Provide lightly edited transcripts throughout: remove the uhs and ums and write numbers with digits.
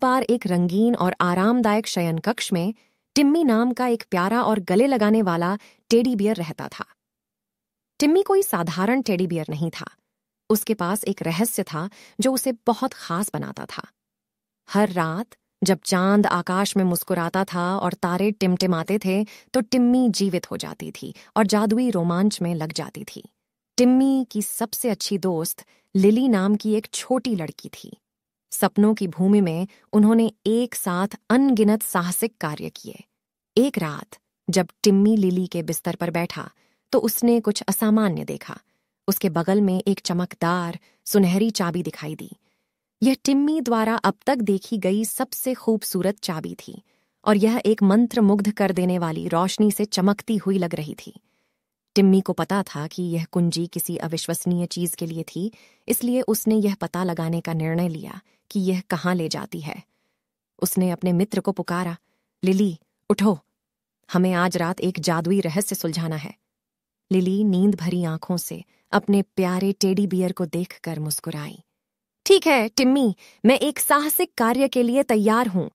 बार एक रंगीन और आरामदायक शयन कक्ष में टिम्मी नाम का एक प्यारा और गले लगाने वाला टेडी बियर रहता था। टिम्मी कोई साधारण टेडी बियर नहीं था। उसके पास एक रहस्य था जो उसे बहुत खास बनाता था। हर रात जब चांद आकाश में मुस्कुराता था और तारे टिमटिमाते थे तो टिम्मी जीवित हो जाती थी और जादुई रोमांच में लग जाती थी। टिम्मी की सबसे अच्छी दोस्त लिली नाम की एक छोटी लड़की थी। सपनों की भूमि में उन्होंने एक साथ अनगिनत साहसिक कार्य किए। एक रात जब टिम्मी लिली के बिस्तर पर बैठा तो उसने कुछ असामान्य देखा। उसके बगल में एक चमकदार सुनहरी चाबी दिखाई दी। यह टिम्मी द्वारा अब तक देखी गई सबसे खूबसूरत चाबी थी और यह एक मंत्र मुग्ध कर देने वाली रोशनी से चमकती हुई लग रही थी। टिम्मी को पता था कि यह कुंजी किसी अविश्वसनीय चीज के लिए थी, इसलिए उसने यह पता लगाने का निर्णय लिया कि यह कहाँ ले जाती है। उसने अपने मित्र को पुकारा, लिली उठो, हमें आज रात एक जादुई रहस्य सुलझाना है। लिली नींद भरी आंखों से अपने प्यारे टेडी बियर को देखकर मुस्कुराई। ठीक है टिम्मी, मैं एक साहसिक कार्य के लिए तैयार हूं।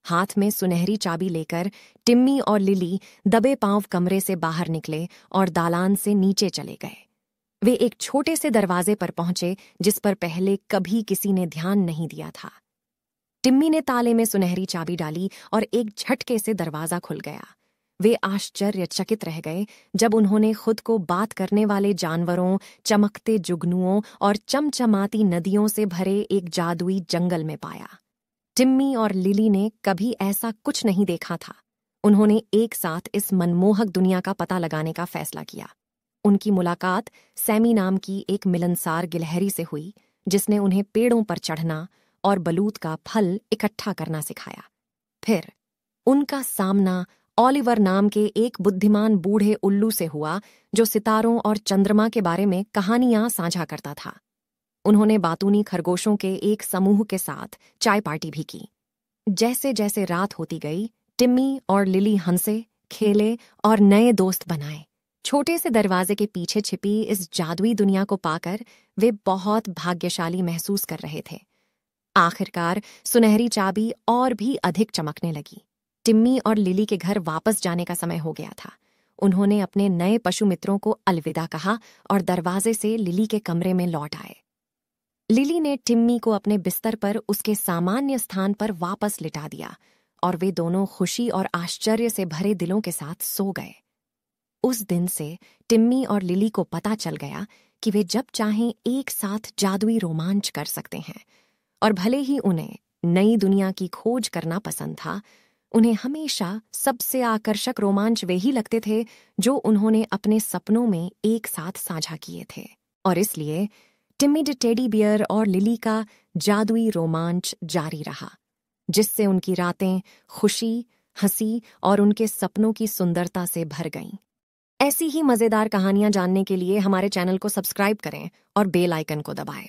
हाथ में सुनहरी चाबी लेकर टिम्मी और लिली दबे पांव कमरे से बाहर निकले और दालान से नीचे चले गए। वे एक छोटे से दरवाजे पर पहुंचे जिस पर पहले कभी किसी ने ध्यान नहीं दिया था। टिम्मी ने ताले में सुनहरी चाबी डाली और एक झटके से दरवाजा खुल गया। वे आश्चर्यचकित रह गए जब उन्होंने खुद को बात करने वाले जानवरों, चमकते जुगनुओं और चमचमाती नदियों से भरे एक जादुई जंगल में पाया। टिम्मी और लिली ने कभी ऐसा कुछ नहीं देखा था। उन्होंने एक साथ इस मनमोहक दुनिया का पता लगाने का फैसला किया। उनकी मुलाकात सैमी नाम की एक मिलनसार गिलहरी से हुई जिसने उन्हें पेड़ों पर चढ़ना और बलूत का फल इकट्ठा करना सिखाया। फिर उनका सामना ओलिवर नाम के एक बुद्धिमान बूढ़े उल्लू से हुआ जो सितारों और चंद्रमा के बारे में कहानियां साझा करता था। उन्होंने बातूनी खरगोशों के एक समूह के साथ चाय पार्टी भी की। जैसे जैसे रात होती गई, टिम्मी और लिली हंसे, खेले और नए दोस्त बनाए। छोटे से दरवाजे के पीछे छिपी इस जादुई दुनिया को पाकर वे बहुत भाग्यशाली महसूस कर रहे थे। आखिरकार सुनहरी चाबी और भी अधिक चमकने लगी। टिम्मी और लिली के घर वापस जाने का समय हो गया था। उन्होंने अपने नए पशु मित्रों को अलविदा कहा और दरवाजे से लिली के कमरे में लौट आए। लिली ने टिम्मी को अपने बिस्तर पर उसके सामान्य स्थान पर वापस लिटा दिया और वे दोनों खुशी और आश्चर्य से भरे दिलों के साथ सो गए। उस दिन से टिम्मी और लिली को पता चल गया कि वे जब चाहें एक साथ जादुई रोमांच कर सकते हैं। और भले ही उन्हें नई दुनिया की खोज करना पसंद था, उन्हें हमेशा सबसे आकर्षक रोमांच वे ही लगते थे जो उन्होंने अपने सपनों में एक साथ साझा किए थे। और इसलिए टिम्मी द टेडी बियर और लिली का जादुई रोमांच जारी रहा, जिससे उनकी रातें खुशी, हंसी और उनके सपनों की सुंदरता से भर गईं। ऐसी ही मजेदार कहानियां जानने के लिए हमारे चैनल को सब्सक्राइब करें और बेल आइकन को दबाएं।